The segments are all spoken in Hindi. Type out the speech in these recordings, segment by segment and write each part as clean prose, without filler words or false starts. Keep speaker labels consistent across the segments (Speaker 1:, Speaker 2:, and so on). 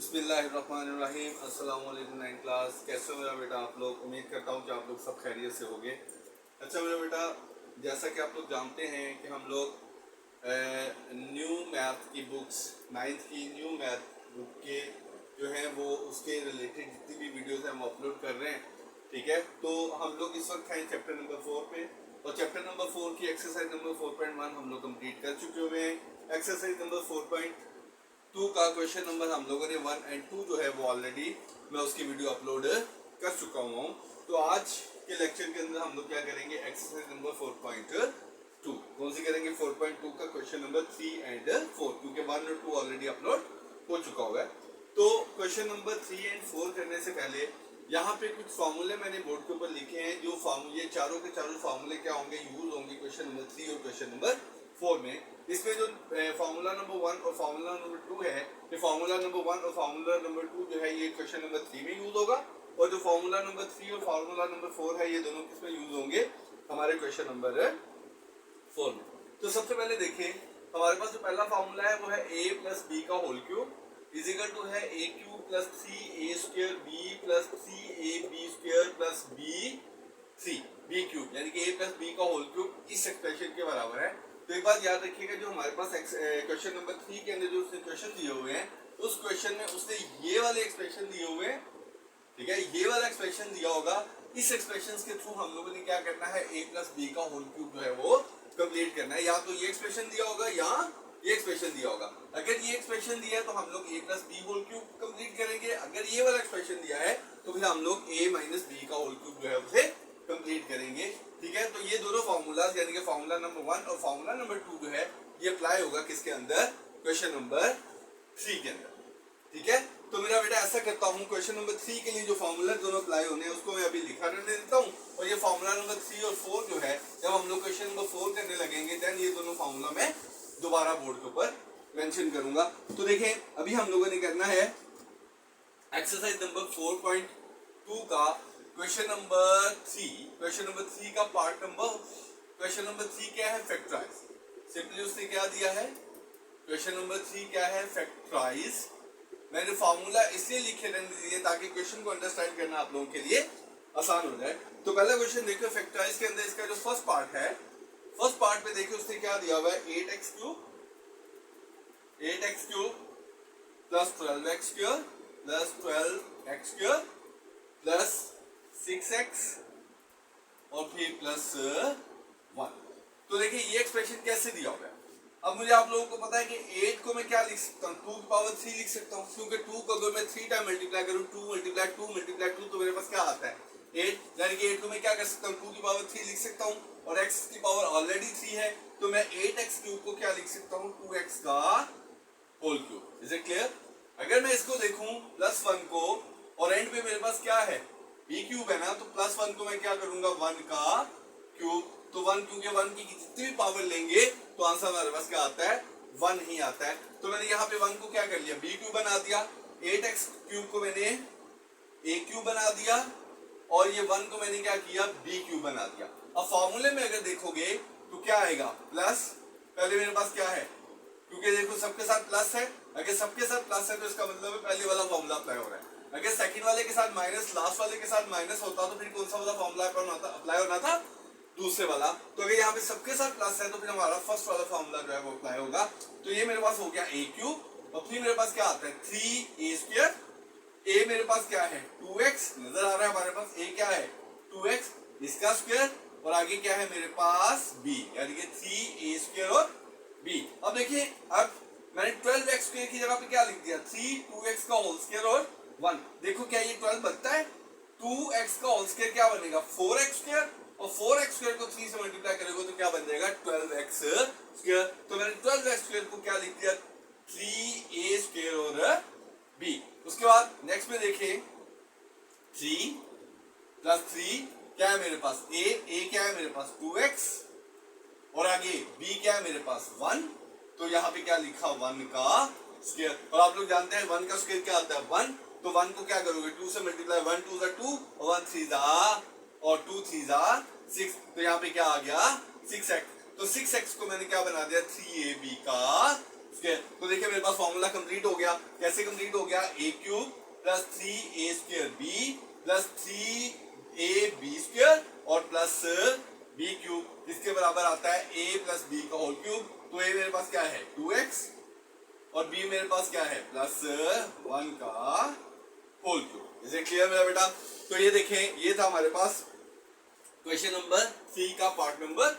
Speaker 1: बिस्मिल्लाहिर्रहमानिर्रहीम। अस्सलाम वालेकुम नाइन क्लास। कैसे हो मेरा बेटा आप लोग? उम्मीद करता हूँ कि आप लोग सब खैरियत से होंगे। अच्छा मेरा बेटा, जैसा कि आप लोग जानते हैं कि हम लोग न्यू मैथ की बुक्स, नाइन्थ की न्यू मैथ बुक के जो है वो उसके रिलेटेड जितनी भी वीडियोस हैं वो अपलोड कर रहे हैं। ठीक है, तो हम लोग इस वक्त हैं चैप्टर नंबर 4 पे, और चैप्टर नंबर 4 की एक्सरसाइज नंबर 4.1 हम लोग कंप्लीट कर चुके हुए हैं। एक्सरसाइज नंबर 4.2 का क्वेश्चन नंबर हम लोगों ने 1 और 2 जो है वो ऑलरेडी मैं उसकी वीडियो अपलोड कर चुका हूँ। तो आज के लेक्चर के अंदर हम लोग क्या करेंगे, एक्सरसाइज नंबर 4.2 कौन सी करेंगे, 4.2 का क्वेश्चन नंबर 3 और 4, क्योंकि 1 और 2 ऑलरेडी अपलोड हो चुका हुआ है। तो क्वेश्चन नंबर 3 और 4 करने से पहले यहाँ पे कुछ फार्मूले मैंने बोर्ड के ऊपर लिखे हैं। जो फार्मूले चारों के चारों फार्मूले क्या होंगे, यूज होंगे क्वेश्चन नंबर 3 और क्वेश्चन नंबर 4 में। इसमें जो फार्मूला नंबर 1 और फार्मूला नंबर 2 है, ये फार्मूला नंबर 1 और फार्मूला नंबर 2 जो है ये क्वेश्चन नंबर 3 में यूज होगा, और जो फार्मूला नंबर 3 और फार्मूला नंबर 4 है ये दोनों किसमें यूज होंगे, हमारे क्वेश्चन नंबर 4 में। तो सबसे पहले देखिए, हमारे पास जो पहला फार्मूला है वो है a प्लस बी का whole cube is equal to है a cube plus 3a square b plus 3ab square plus b cube, यानी कि a प्लस b का होल क्यूब इस एक्सप्रेशन के बराबर है। तो एक बात याद रखिएगा, जो हमारे पास क्वेश्चन नंबर 3 के अंदर जो उसने क्वेश्चन दिए हुए हैं, उस क्वेश्चन में उसने ये वाले एक्सप्रेशन दिए हुए हैं। ठीक है, ये वाला एक्सप्रेशन दिया होगा, इस एक्सप्रेशन के थ्रू हम लोगों ने क्या करना है, a प्लस बी का होल क्यूब जो है वो कंप्लीट करना है। या तो ये एक्सप्रेशन दिया होगा या ये एक्सप्रेशन दिया होगा। अगर ये एक्सप्रेशन दिया है तो हम लोग a plus b whole cube complete करेंगे। अगर ये वाला एक्सप्रेशन दिया है तो फिर हम लोग a माइनस बी का होल क्यूब जो है उसे कंप्लीट करेंगे। ठीक है, तो ये दोनों फार्मूलाज यानी कि फार्मूला नंबर 1 और फार्मूला नंबर 2 जो है ये अप्लाई होगा किसके अंदर, क्वेश्चन नंबर 3 के अंदर। ठीक है, तो मेरा बेटा ऐसा करता हूँ, क्वेश्चन नंबर 3 के लिए जो फार्मूला दोनों अप्लाई होने हैं उसको मैं अभी लिखा रहने देता हूँ, और ये फार्मूला नंबर 3 और 4 जो है जब हम लोग क्वेश्चन नंबर 4 करने लगेंगे देन ये दोनों फार्मूला मैं दोबारा बोर्ड के ऊपर मेंशन करूंगा। तो देखें, अभी हम लोगों ने करना है एक्सरसाइज नंबर 4.2 का क्वेश्चन नंबर 3। क्वेश्चन नंबर 3 का पार्ट नंबर, क्वेश्चन नंबर 3 क्या है, फैक्टराइज। सिंपली उसने क्या दिया है, क्वेश्चन नंबर 3 क्या है, फैक्टराइज। मैंने फार्मूला इसलिए लिखे रहने दिए ताकि क्वेश्चन को अंडरस्टैंड करना आप लोगों के लिए आसान हो जाए। तो पहला क्वेश्चन देखो, फैक्टराइज के अंदर इसका जो फर्स्ट पार्ट है, फर्स्ट पार्ट पे देखिए उसने क्या दिया हुआ है, 8x cube plus 12x square plus 12x square plus 6x और फिर प्लस 1। तो देखिए ये एक्सप्रेशन कैसे दिया हुआ है। अब मुझे आप लोगों को पता है कि 8 को मैं क्या लिख सकता हूँ, 2 की पावर 3 लिख सकता हूँ, क्योंकि 2 को अगर मैं 3 टाइम मल्टीप्लाई करूँ, 2 मल्टीप्लाई 2 मल्टीप्लाई 2 तो मेरे पास क्या आता है, 8। यानी कि 8 को मैं क्या कर सकता हूँ, 2 की पावर 3 लिख सकता हूँ, और x की पावर ऑलरेडी 3 है, तो मैं 8x क्यूब को क्या लिख सकता हूँ, 2x का whole cube. Is it clear? अगर मैं इसको देखूं प्लस 1 को, और एंड पे मेरे पास क्या है, b क्यूब है ना, तो प्लस 1 को मैं क्या करूंगा, 1 का क्यूब। तो 1 क्योंकि 1 की जितनी भी पावर लेंगे तो आंसर हमारे पास क्या आता है, 1 ही आता है। तो मैंने यहाँ पे 1 को क्या कर लिया, b क्यूब बना दिया, 8x क्यूब को मैंने a क्यूब बना दिया, और ये 1 को मैंने क्या किया, b क्यूब बना दिया। अब फॉर्मूले में अगर देखोगे तो क्या आएगा, प्लस, पहले मेरे पास क्या है, क्योंकि देखो सबके साथ प्लस है, अगर सबके साथ प्लस है तो इसका मतलब है पहले वाला फॉर्मूला अप्लाई हो रहा है। अगर सेकंड वाले के साथ माइनस, लास्ट वाले के साथ माइनस होता तो फिर कौन सा वाला फॉर्मूला अप्लाई होना था, दूसरे वाला। तो अगर यहाँ पे सबके साथ प्लस है तो फिर हमारा फर्स्ट वाला फॉर्मूला जो है वो अप्लाई होगा। तो ये मेरे पास हो गया a क्यूब, और फिर मेरे पास क्या आता है 3a स्क्वायर, a मेरे पास क्या है 2x, नजर आ रहा है हमारे पास a क्या है 2x, इसका स्क्वायर, और आगे क्या है मेरे पास b, यानी कि 3a स्क्वायर और b। अब देखिए, अब मैंने 12x स्क्वायर की जगह पे क्या लिख दिया, 3 2x का होल स्क्वायर और 1। देखो क्या ये 12 बनता है, 2x का होल स्क्वायर क्या बनेगा 4x स्क्वायर, और 4x स्क्वायर को 3 से मल्टीप्लाई करोगे तो क्या बन जाएगा 12x स्क्वायर। तो मैंने 12x स्क्वायर को क्या लिख दिया, 3a स्क्वायर और b। उसके बाद नेक्स्ट में देखें, 3 प्लस 3 क्या है मेरे पास, a क्या है मेरे पास 2x, और आगे b क्या है मेरे पास 1, तो यहाँ पे क्या लिखा 1 का स्क्वायर। और आप लोग जानते हैं 1 का स्क्वायर क्या आता है 1, तो 1 को क्या करोगे 2 से मल्टीप्लाई, 1 2 = 2 और 1 3 और 2 3 6, तो यहाँ पे क्या आ गया 6x। तो 6x को मैंने क्या बना दिया 3ab का स्क्वायर। तो देखिए मेरे पास फॉर्मूला कंप्लीट हो गया। कैसे कैसे कंप्लीट हो गया, a cube plus 3a² b plus 3ab² और प्लस बी क्यूब, इसके बराबर आता है a प्लस बी का होल क्यूब। तो a मेरे पास क्या है 2x और b मेरे पास क्या है प्लस 1 का होल क्यूब। इसे क्लियर मेरा बेटा? तो ये देखें, ये था हमारे पास क्वेश्चन नंबर 3 का पार्ट नंबर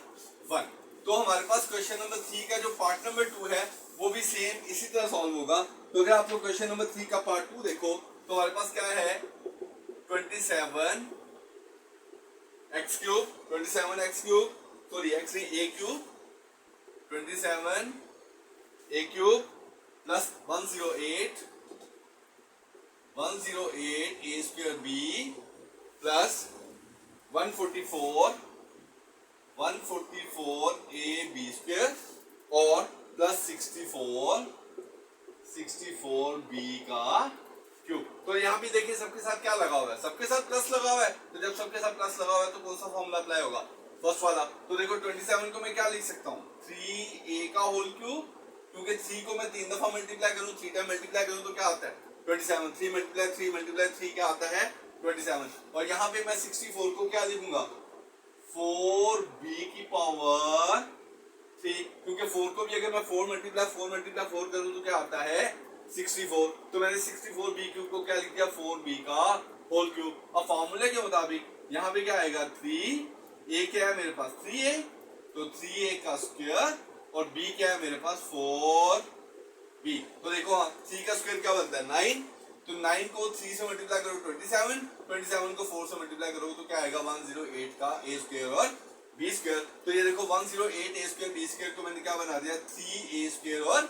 Speaker 1: 1। तो हमारे पास क्वेश्चन नंबर 3 का जो पार्ट नंबर 2 है वो भी सेम इसी तरह सॉल्व होगा। तो अगर आप लोग क्वेश्चन नंबर 3 का पार्ट 2 देखो तो हमारे पास क्या है 27x cube, 27x cube, sorry x नहीं a cube, 27a cube plus 108 a² b plus 144 ab² और प्लस 64b का क्यूब। तो यहाँ भी देखिए सबके साथ क्या लगा हुआ है, सबके साथ प्लस लगा हुआ है। तो जब सबके साथ प्लस लगा हुआ है तो कौन सा फॉर्मूला अप्लाई होगा, फर्स्ट वाला। तो देखो 27 को मैं क्या लिख सकता हूँ 3a का होल क्यूब, क्योंकि 3 को मैं 3 दफा मल्टीप्लाई करूँ, 3 टाइम मल्टीप्लाई करूँ तो क्या आता है 27, 3 मल्टीप्लाई 3 क्या आता है 27। और यहाँ पे मैं 64 को क्या लिखूंगा 4b की पावर 3, क्योंकि 4 को भी अगर मैं 4 मल्टीप्लाई 4 करूँ तो क्या आता है 64। तो मैंने 64b क्यूब को क्या लिख दिया 4b का होल क्यूब। अब फॉर्मूले के मुताबिक यहाँ पे क्या आएगा 3a क्या है मेरे पास 3a, तो 3a का स्क्वायर और b क्या है मेरे पास 4b। तो देखो 3 का स्क्वायर क्या बनता है 9, तो 9 को 3 से मल्टीप्लाई करो 27 को 4 से मल्टीप्लाई करो तो क्या आएगा 108 का a² और b²। तो ये देखो 108 a² b² को मैंने क्या बना दिया 3a² और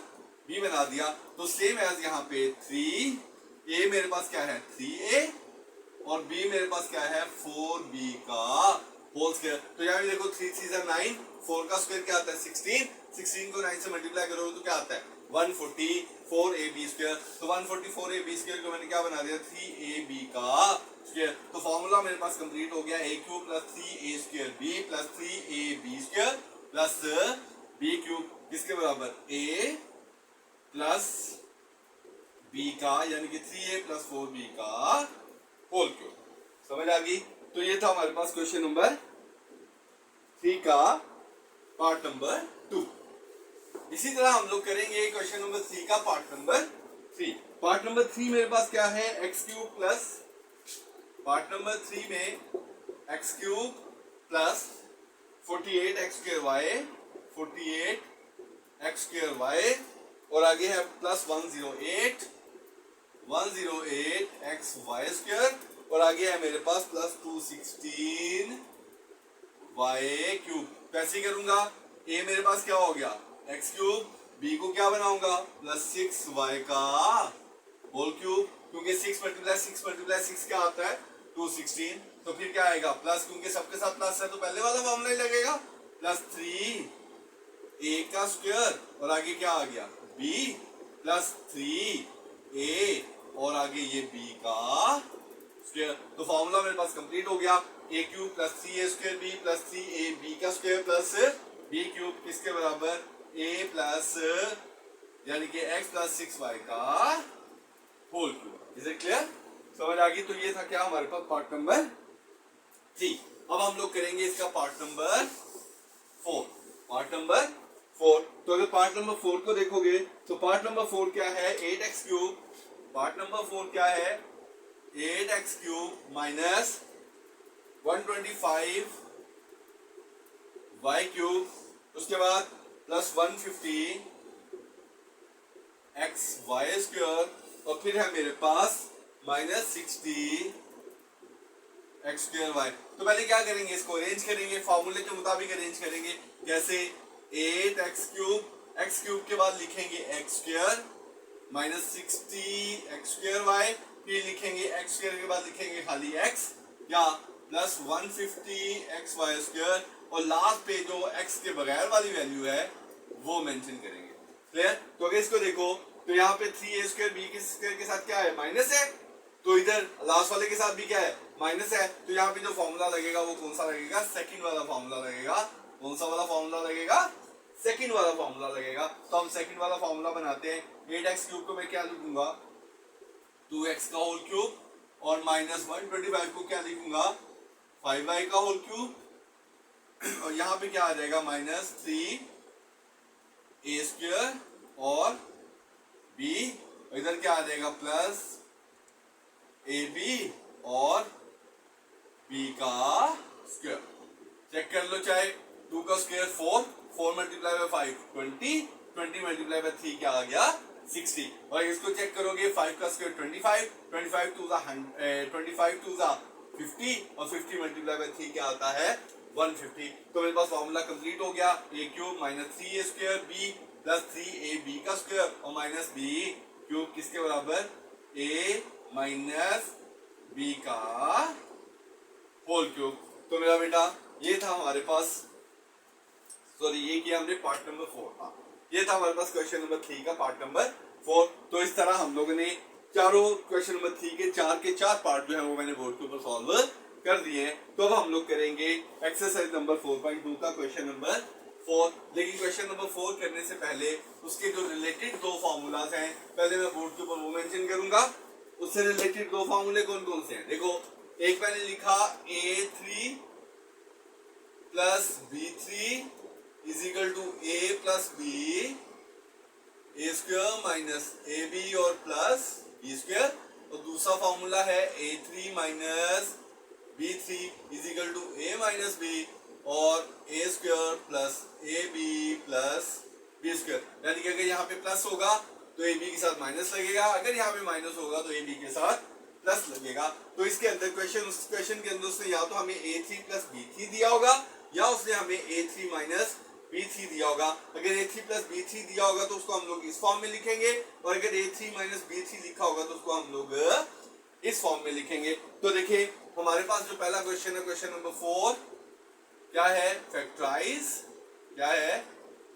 Speaker 1: b बना दिया। तो सेम एज यहाँ पे 3a मेरे पास क्या है 3a और b मेरे पास क्या है 4b का होल स्क्वायर। तो यहाँ भी देखो 3 3 9, 4 का स्क्वायर क्या आता है 16 को 9 से मल्टीप्लाई करो तो क्या आता है 144ab²। तो 144ab² को मैंने क्या बना दिया 3ab का स्क्वायर। तो फॉर्मूला मेरे पास कंप्लीट हो गया a³ plus 3a² b plus 3ab² plus b³ किसके बराबर a प्लस b का, यानी कि 3a प्लस 4b का होल क्यूब। समझ आ गई? तो ये था हमारे पास क्वेश्चन नंबर 3 का पार्ट नंबर 2। इसी तरह हम लोग करेंगे क्वेश्चन नंबर 3 का पार्ट नंबर 3। पार्ट नंबर 3 मेरे पास क्या है x³ प्लस, पार्ट नंबर 3 में x³ प्लस 48x² y और आगे है प्लस 108xy² और आगे है मेरे पास प्लस 216y³ कैसे करूंगा, a मेरे पास क्या हो गया x³, b को क्या बनाऊंगा प्लस 6y का होल क्यूब, क्योंकि 6 मल्टीप्लाई 6 क्या आता है 216। तो फिर क्या आएगा प्लस, क्योंकि सबके साथ प्लस है तो पहले वाला फॉर्मूला ही लगेगा प्लस 3a का स्क्वायर और आगे क्या आ गया b प्लस 3a और आगे ये b का स्क्वायर। तो फॉर्मूला मेरे पास कंप्लीट हो गया a³ plus 3a² b plus 3ab का स्क्वायर प्लस b³ किसके बराबर a प्लस यानी कि x प्लस 6y का whole cube. Is it clear? समझ आ गई? तो ये था क्या हमारे पास पार्ट नंबर 3। अब हम लोग करेंगे इसका पार्ट नंबर 4। पार्ट नंबर 4, तो अगर पार्ट नंबर 4 को देखोगे तो पार्ट नंबर 4 क्या है 8x³ पार्ट नंबर 4 क्या है 8x³ माइनस 125y³ उसके बाद प्लस 150xy² और फिर है मेरे पास माइनस 60x²y। तो पहले क्या करेंगे इसको अरेंज करेंगे, फॉर्मूले के मुताबिक अरेंज करेंगे। जैसे 8x³ x³ के बाद लिखेंगे x² माइनस 60x²y, फिर लिखेंगे x² के बाद लिखेंगे खाली x या प्लस 150xy² और लास्ट पे जो x के बगैर वाली वैल्यू है वो मेंशन करेंगे। क्लियर? तो अगर इसको देखो तो यहाँ पे 3a² b के स्क्वायर के साथ क्या है माइनस है, तो इधर लास्ट वाले के साथ भी क्या है माइनस है। तो यहाँ पे जो फॉर्मूला लगेगा वो कौन सा लगेगा सेकंड वाला फॉर्मूला लगेगा। कौन सा वाला फॉर्मूला लगेगा सेकंड वाला फॉर्मूला लगेगा। तो हम सेकंड वाला फॉर्मूला बनाते हैं। 8x³ को मैं क्या लिखूंगा 2x का होल क्यूब, और माइनस 125 को क्या लिखूंगा 5y का होल क्यूब, और यहाँ पे क्या आ जाएगा माइनस 3a² और b, इधर क्या आ जाएगा प्लस ab और b का स्क्वायर। चेक कर लो, चाहे 2 का square 4, 4 multiply by 5 20, 20 multiply by 3 क्या आ गया 60, और इसको चेक करोगे 5 का स्क्वायर 25, 25 टू 50, और 50 मल्टीप्लाई बाय 3 क्या आता है 150। तो मेरे पास फॉर्मूला कंप्लीट हो गया, a cube minus 3a² b plus 3ab का स्क्वायर और माइनस b क्यूब किसके बराबर a माइनस b का होल क्यूब। तो मेरा बेटा ये था हमारे पास, सॉरी ये किया हमने पार्ट नंबर 4। हाँ, ये था हमारे पास क्वेश्चन नंबर 3 का पार्ट नंबर 4। तो इस तरह हम लोगों ने चारों क्वेश्चन नंबर 3 के 4 पार्ट जो है वो मैंने बोर्ड के ऊपर सॉल्व कर दिए। तो अब हम लोग करेंगे एक्सरसाइज नंबर 4.2 का क्वेश्चन नंबर 4। लेकिन क्वेश्चन नंबर 4 करने से पहले उसके जो रिलेटेड दो फॉर्मूलाज हैं पहले मैं बोर्ड के ऊपर वो मेंशन करूंगा। उससे रिलेटेड दो फॉर्मूले कौन कौन से हैं, देखो एक मैंने लिखा a3 plus b3 is equal to a plus b, a square minus ab और प्लस b स्क्वायर, और दूसरा फॉर्मूला है a3 minus b3 is equal to a minus b और a square plus ab plus b square. यानी कि अगर यहाँ पे प्लस होगा तो ab के साथ माइनस लगेगा, अगर यहाँ पे माइनस होगा तो ab के साथ प्लस लगेगा। तो इसके अंदर उस क्वेश्चन के अंदर उसने या तो हमें a3 प्लस b3 दिया होगा या उसने हमें a3 माइनस b3 दिया होगा। अगर a3 प्लस b3 दिया होगा तो उसको हम लोग इस फॉर्म में लिखेंगे, और अगर a3 माइनस b3 लिखा होगा तो उसको हम लोग इस फॉर्म में लिखेंगे। तो देखिए हमारे पास जो पहला क्वेश्चन है क्वेश्चन नंबर 4 क्या है फैक्टराइज, क्या है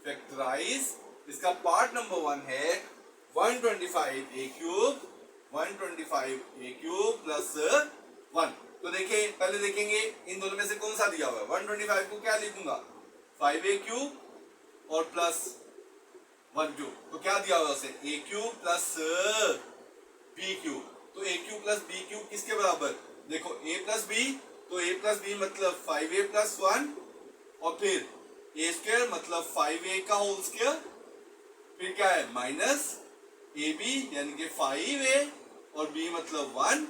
Speaker 1: फैक्टराइज। इसका पार्ट नंबर 1 है 125a cube, 125a cube plus 1। तो देखिए पहले देखेंगे इन दोनों में से कौन सा दिया हुआ है। 125 को क्या लिखूंगा 5a क्यूब और प्लस 1 क्यूब, तो क्या दिया हुआ उसे a cube plus b cube. तो a cube plus b cube किसके बराबर, देखो a प्लस b, तो a प्लस b मतलब 5a प्लस 1 और फिर a स्क्वायर मतलब 5a का होल स्क्वायर, फिर क्या है माइनस ab यानी कि 5a और b मतलब 1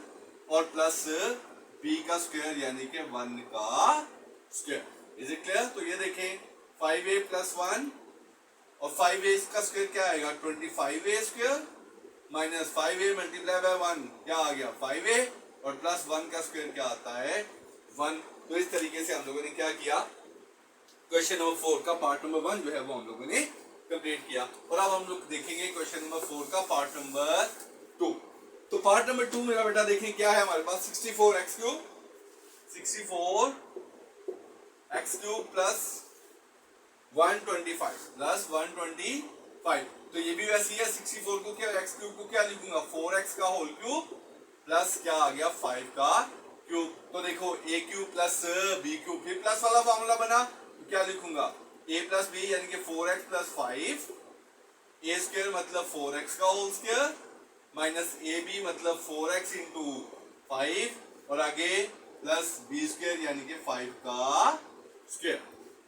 Speaker 1: और प्लस b का स्क्वायर यानी कि 1 का स्क्वायर। Is it clear. तो ये देखें 5a प्लस 1 और 5a का स्क्वायर क्या आएगा 25a square minus 5a multiply by 1 क्या आ गया 5a और प्लस 1 का स्क्वायर क्या आता है 1। तो इस तरीके से हम लोगों ने क्या किया क्वेश्चन नंबर 4 का पार्ट नंबर 1 जो है वो हम लोगों ने कंप्लीट किया। और अब हम लोग देखेंगे क्वेश्चन नंबर 4 का पार्ट नंबर 2। तो पार्ट नंबर 2 मेरा बेटा देखें क्या है हमारे पास 64x cube, 64x cube plus 125 plus 125। तो ये भी वैसी है 64 को क्या x क्यूब को क्या लिखूंगा 4x का होल क्यूब प्लस क्या आ गया 5 का क्यूब। तो देखो a cube plus b cube, फिर प्लस वाला फॉर्मूला बना तो क्या लिखूंगा a प्लस b यानी कि 4x प्लस 5, a स्क्वायर मतलब 4x का होल स्क्वायर माइनस ab मतलब 4x इंटू 5 और आगे प्लस b स्क्वायर यानी कि 5 का स्क्वायर।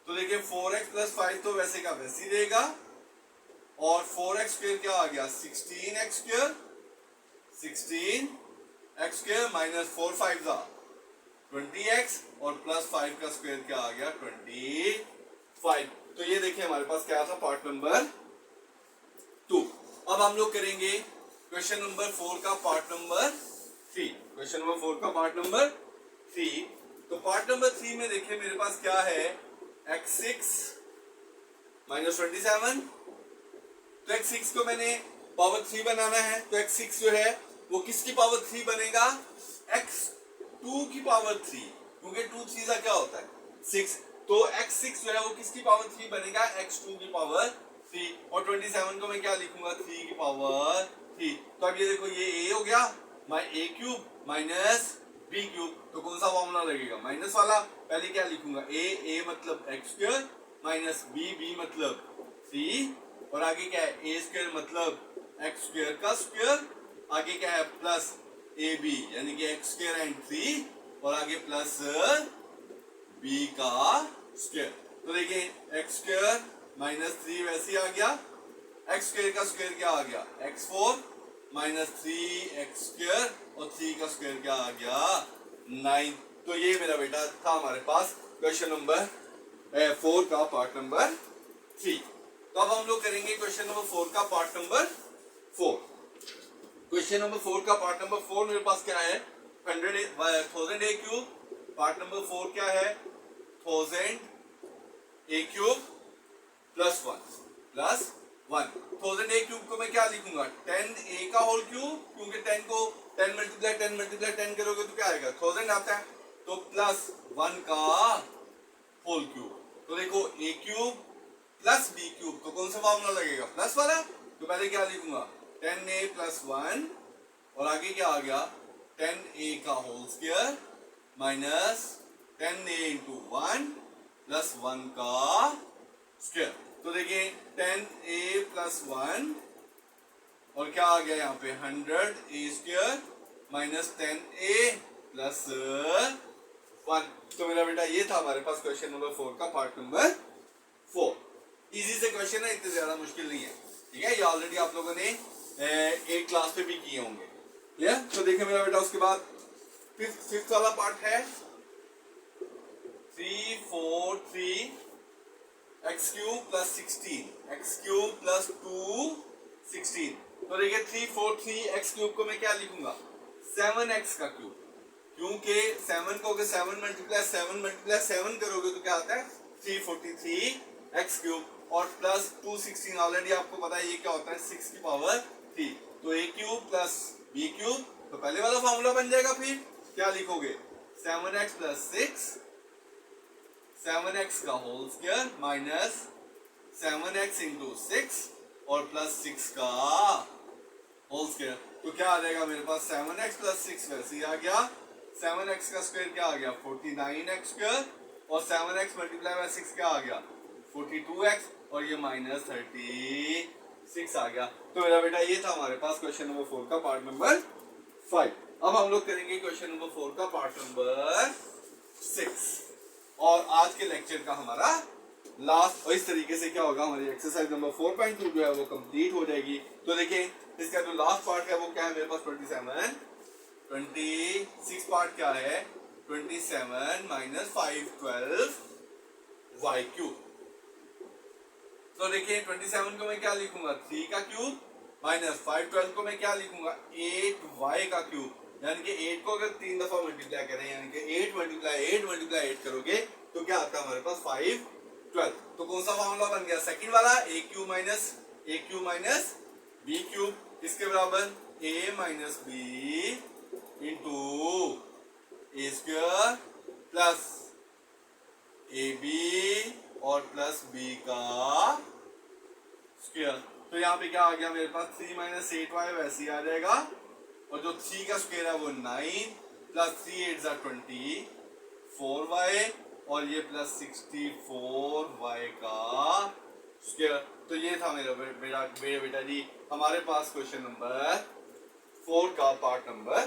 Speaker 1: तो देखिए 4x प्लस 5 तो वैसे का वैसे ही रहेगा और 4x स्क्वायर क्या आ गया 16x square, 16x square minus 4 5 जा 20x और प्लस 5 का स्क्वायर क्या आ गया 25। तो ये देखिए हमारे पास क्या था पार्ट नंबर 2। अब हम लोग करेंगे क्वेश्चन नंबर 4 का पार्ट नंबर 3। क्वेश्चन नंबर 4 का पार्ट नंबर 3। तो पार्ट नंबर 3 में देखिए मेरे पास क्या है x6 माइनस 27। तो x6 को मैंने पावर 3 बनाना है, तो x6 जो है वो किसकी पावर 3 बनेगा x2 की पावर 3, क्योंकि 2 3 क्या होता है 6। तो x6 जो है वो किसकी पावर 3 बनेगा x2 की पावर 3, और 27 को मैं क्या लिखूंगा 3 की पावर 3। तो अब ये देखो ये a हो गया a cube minus b cube, तो कौन सा फॉर्मूला लगेगा माइनस वाला। पहले क्या लिखूंगा a मतलब x स्क्वायर माइनस b मतलब 3 और आगे क्या है a स्क्वायर मतलब x स्क्वायर का स्क्वायर आगे क्या है प्लस ए बी यानी कि एक्स स्क्वायर एंड 3 और आगे प्लस बी का स्क्वायर। तो देखिए एक्स स्क्वायर माइनस 3 वैसे ही आ गया, एक्स स्क्वायर का स्क्वायर क्या आ गया x4 माइनस 3 एक्स स्क्वायर और 3 का स्क्वायर क्या आ गया 9। तो ये मेरा बेटा था हमारे पास क्वेश्चन नंबर 4 का पार्ट नंबर 3। तो अब हम लोग करेंगे क्वेश्चन नंबर 4 का पार्ट नंबर 4। क्वेश्चन नंबर 4 का पार्ट नंबर 4 मेरे पास क्या है 1000 a क्यूब। पार्ट नंबर 4 क्या है 1000 a cube plus 1 1000 a cube को मैं क्या लिखूंगा 10a का होल क्यूब, क्योंकि 10 को 10 मल्टीप्लाई 10 करोगे तो क्या आएगा 1000 आता है, तो प्लस 1 का होल क्यूब। तो देखो a cube plus b cube तो कौन सा फॉर्मूला लगेगा प्लस वाला, तो पहले क्या लिखूंगा 10a प्लस 1 और आगे क्या आ गया 10a का whole square minus 10a into 1 plus 1 का स्क्वायर। तो देखिए 10a प्लस 1 और क्या आ गया यहाँ पे 100a square minus 10a plus 1। तो मेरा बेटा ये था हमारे पास क्वेश्चन नंबर 4 का पार्ट नंबर 4। इजी से क्वेश्चन है, इतने ज्यादा मुश्किल नहीं है, ठीक है। ये ऑलरेडी आप लोगों ने एक क्लास पे भी किए होंगे, क्लियर। तो देखिए मेरा बेटा उसके बाद फिफ्थ वाला पार्ट है 3 4 3 x cube plus 16 x cube plus 2 16। तो देखिए 3 4 3 एक्स क्यूब को मैं क्या लिखूंगा 7x का क्यूब, क्योंकि 7 को अगर 7 मल्टीप्लाई 7 करोगे तो क्या आता है 343 एक्स क्यूब और प्लस 216 ऑलरेडी आपको पता है ये क्या होता है 6 की पावर 3। तो a cube plus b cube तो पहले वाला फॉर्मूला बन जाएगा, फिर क्या लिखोगे 7x प्लस 6 7x का whole square minus 7x into 6 और प्लस 6 का होल स्क्वायर। तो क्या आ जाएगा मेरे पास 7x प्लस 6 वैसे ही आ गया, 7x का स्क्वायर क्या आ गया 49x स्क्वायर और 7x मल्टीप्लाई बाय 6 क्या आ गया 42x और ये माइनस 36 आ गया। तो मेरा बेटा ये था हमारे पास क्वेश्चन नंबर 4 का पार्ट नंबर 5। अब हम लोग करेंगे क्वेश्चन नंबर 4 का पार्ट नंबर 6 और आज के लेक्चर का हमारा लास्ट। और इस तरीके से क्या होगा हमारी एक्सरसाइज नंबर 4.2 जो है वो कंप्लीट हो जाएगी। तो देखिए इसका जो लास्ट पार्ट है वो क्या है मेरे पास 26 पार्ट क्या है 27 माइनस 5 12 y क्यूब। तो देखिए 27 को मैं क्या लिखूंगा 3 का क्यूब माइनस 5 12 को मैं क्या लिखूंगा 8y का क्यूब, यानी कि 8 को अगर 3 दफा मल्टीप्लाई करें यानी कि 8 मल्टीप्लाई 8 करोगे तो क्या आता है हमारे पास 5 12। तो कौन सा फॉर्मूला बन गया सेकंड वाला a cube minus b cube, इसके बराबर a minus b into a square plus a b और प्लस बी का स्क्वायर। तो यहाँ पे क्या आ गया मेरे पास 3 माइनस 8y वैसे ही आ जाएगा और जो 3 का स्क्वायर है वो 9 प्लस 3 8 जा 24y और ये प्लस 64y का स्क्वायर। तो ये था मेरे बेटा जी हमारे पास क्वेश्चन नंबर 4 का पार्ट नंबर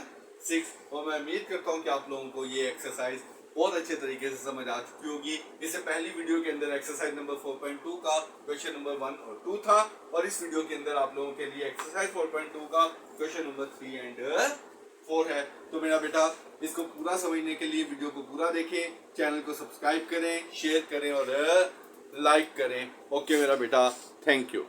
Speaker 1: 6। और मैं उम्मीद करता हूँ कि आप लोगों को ये एक्सरसाइज बहुत अच्छे तरीके से समझ आ चुकी होगी। इससे पहली वीडियो के अंदर एक्सरसाइज नंबर 4.2 का क्वेश्चन नंबर 1 और 2 था और इस वीडियो के अंदर आप लोगों के लिए एक्सरसाइज 4.2 का क्वेश्चन नंबर 3 एंड 4 है। तो मेरा बेटा इसको पूरा समझने के लिए वीडियो को पूरा देखें, चैनल को सब्सक्राइब करें, शेयर करें और लाइक करें। ओके मेरा बेटा, थैंक यू।